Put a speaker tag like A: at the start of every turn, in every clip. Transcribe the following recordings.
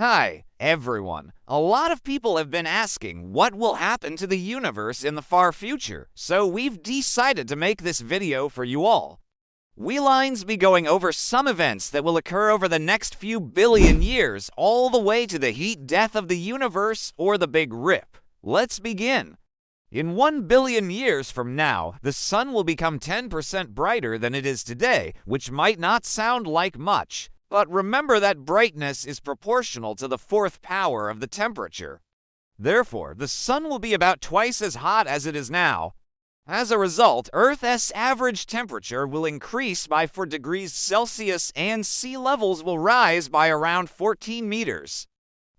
A: Hi, everyone. A lot of people have been asking what will happen to the universe in the far future, so we've decided to make this video for you all. We'll be going over some events that will occur over the next few billion years, all the way to the heat death of the universe or the Big Rip. Let's begin. In 1 billion years from now, the sun will become 10% brighter than it is today, which might not sound like much. But remember that brightness is proportional to the fourth power of the temperature. Therefore, the sun will be about twice as hot as it is now. As a result, Earth's average temperature will increase by 4 degrees Celsius and sea levels will rise by around 14 meters.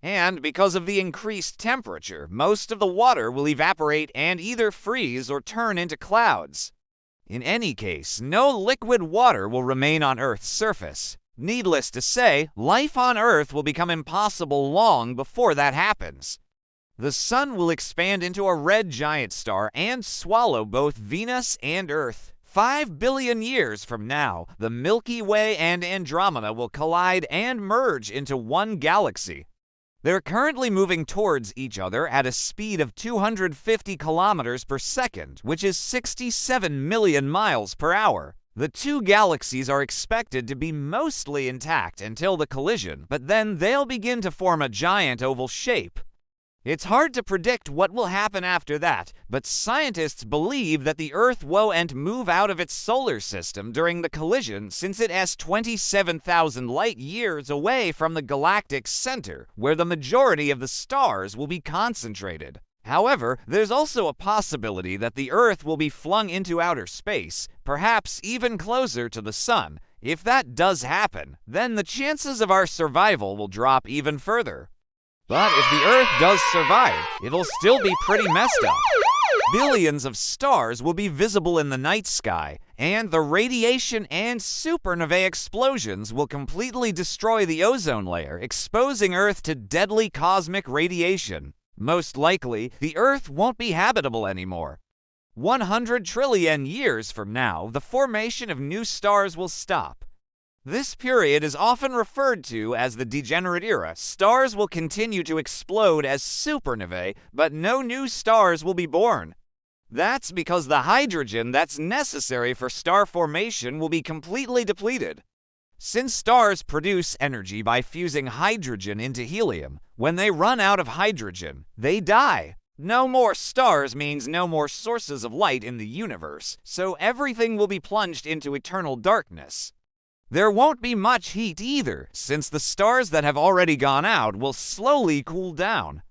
A: And because of the increased temperature, most of the water will evaporate and either freeze or turn into clouds. In any case, no liquid water will remain on Earth's surface. Needless to say, life on Earth will become impossible long before that happens. The sun will expand into a red giant star and swallow both Venus and Earth. 5 billion years from now, the Milky Way and Andromeda will collide and merge into one galaxy. They're currently moving towards each other at a speed of 250 kilometers per second, which is 67 million miles per hour. The two galaxies are expected to be mostly intact until the collision, but then they'll begin to form a giant oval shape. It's hard to predict what will happen after that, but scientists believe that the Earth won't move out of its solar system during the collision since it is 27,000 light-years away from the galactic center, where the majority of the stars will be concentrated. However, there's also a possibility that the Earth will be flung into outer space, perhaps even closer to the Sun. If that does happen, then the chances of our survival will drop even further. But if the Earth does survive, it'll still be pretty messed up. Billions of stars will be visible in the night sky, and the radiation and supernovae explosions will completely destroy the ozone layer, exposing Earth to deadly cosmic radiation. Most likely, the Earth won't be habitable anymore. 100 trillion years from now, the formation of new stars will stop. This period is often referred to as the degenerate era. Stars will continue to explode as supernovae, but no new stars will be born. That's because the hydrogen that's necessary for star formation will be completely depleted. Since stars produce energy by fusing hydrogen into helium, when they run out of hydrogen, they die. No more stars means no more sources of light in the universe, so everything will be plunged into eternal darkness. There won't be much heat either, since the stars that have already gone out will slowly cool down.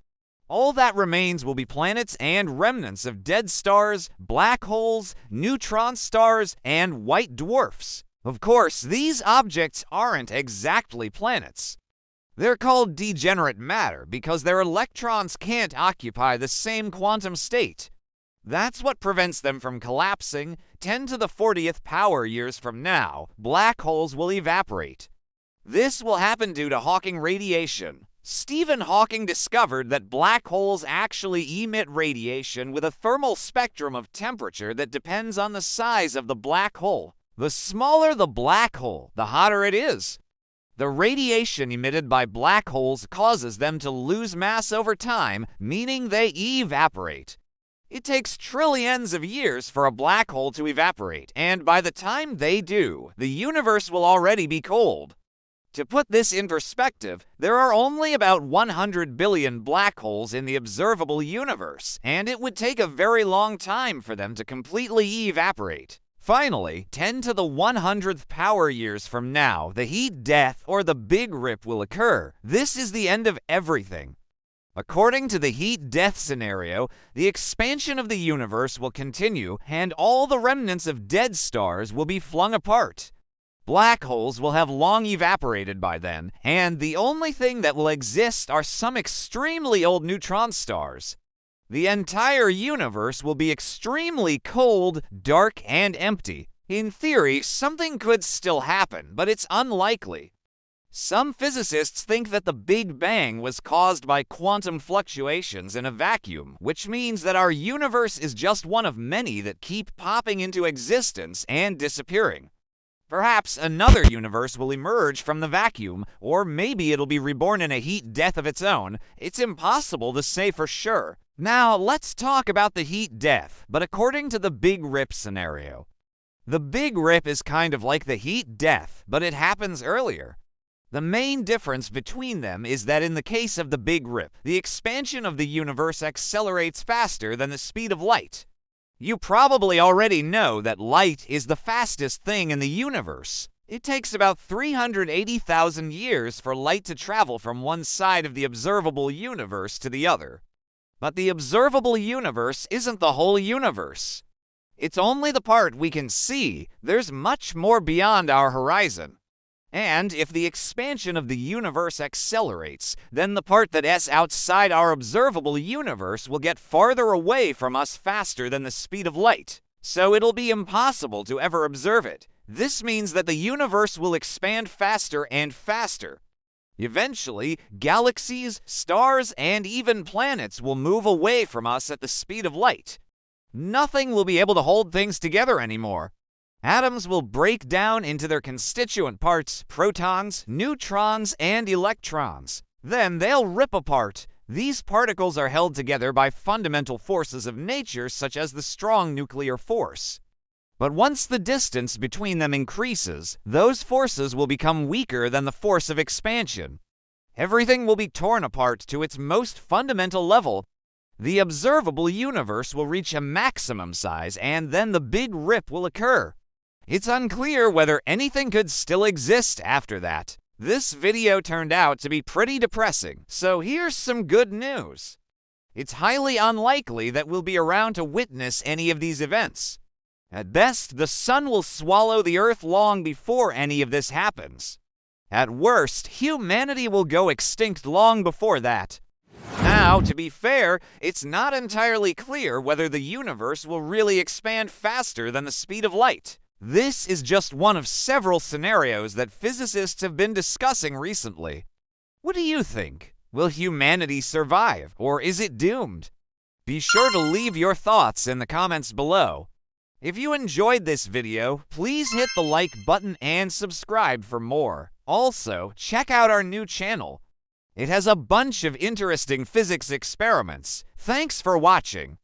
A: All that remains will be planets and remnants of dead stars, black holes, neutron stars, and white dwarfs. Of course, these objects aren't exactly planets. They're called degenerate matter because their electrons can't occupy the same quantum state. That's what prevents them from collapsing. 10 to the 40th power years from now, black holes will evaporate. This will happen due to Hawking radiation. Stephen Hawking discovered that black holes actually emit radiation with a thermal spectrum of temperature that depends on the size of the black hole. The smaller the black hole, the hotter it is. The radiation emitted by black holes causes them to lose mass over time, meaning they evaporate. It takes trillions of years for a black hole to evaporate, and by the time they do, the universe will already be cold. To put this in perspective, there are only about 100 billion black holes in the observable universe, and it would take a very long time for them to completely evaporate. Finally, 10 to the 100th power years from now, the heat death or the Big Rip will occur. This is the end of everything. According to the heat death scenario, the expansion of the universe will continue and all the remnants of dead stars will be flung apart. Black holes will have long evaporated by then, and the only thing that will exist are some extremely old neutron stars. The entire universe will be extremely cold, dark, and empty. In theory, something could still happen, but it's unlikely. Some physicists think that the Big Bang was caused by quantum fluctuations in a vacuum, which means that our universe is just one of many that keep popping into existence and disappearing. Perhaps another universe will emerge from the vacuum, or maybe it'll be reborn in a heat death of its own. It's impossible to say for sure. Now, let's talk about the heat death, but according to the Big Rip scenario. The Big Rip is kind of like the heat death, but it happens earlier. The main difference between them is that in the case of the Big Rip, the expansion of the universe accelerates faster than the speed of light. You probably already know that light is the fastest thing in the universe. It takes about 380,000 years for light to travel from one side of the observable universe to the other. But the observable universe isn't the whole universe. It's only the part we can see. There's much more beyond our horizon. And if the expansion of the universe accelerates, then the part that's outside our observable universe will get farther away from us faster than the speed of light. So it'll be impossible to ever observe it. This means that the universe will expand faster and faster. Eventually, galaxies, stars, and even planets will move away from us at the speed of light. Nothing will be able to hold things together anymore. Atoms will break down into their constituent parts, protons, neutrons, and electrons. Then they'll rip apart. These particles are held together by fundamental forces of nature, such as the strong nuclear force. But once the distance between them increases, those forces will become weaker than the force of expansion. Everything will be torn apart to its most fundamental level. The observable universe will reach a maximum size, and then the Big Rip will occur. It's unclear whether anything could still exist after that. This video turned out to be pretty depressing, so here's some good news. It's highly unlikely that we'll be around to witness any of these events. At best, the sun will swallow the Earth long before any of this happens. At worst, humanity will go extinct long before that. Now, to be fair, it's not entirely clear whether the universe will really expand faster than the speed of light. This is just one of several scenarios that physicists have been discussing recently. What do you think? Will humanity survive, or is it doomed? Be sure to leave your thoughts in the comments below. If you enjoyed this video, please hit the like button and subscribe for more. Also, check out our new channel. It has a bunch of interesting physics experiments. Thanks for watching.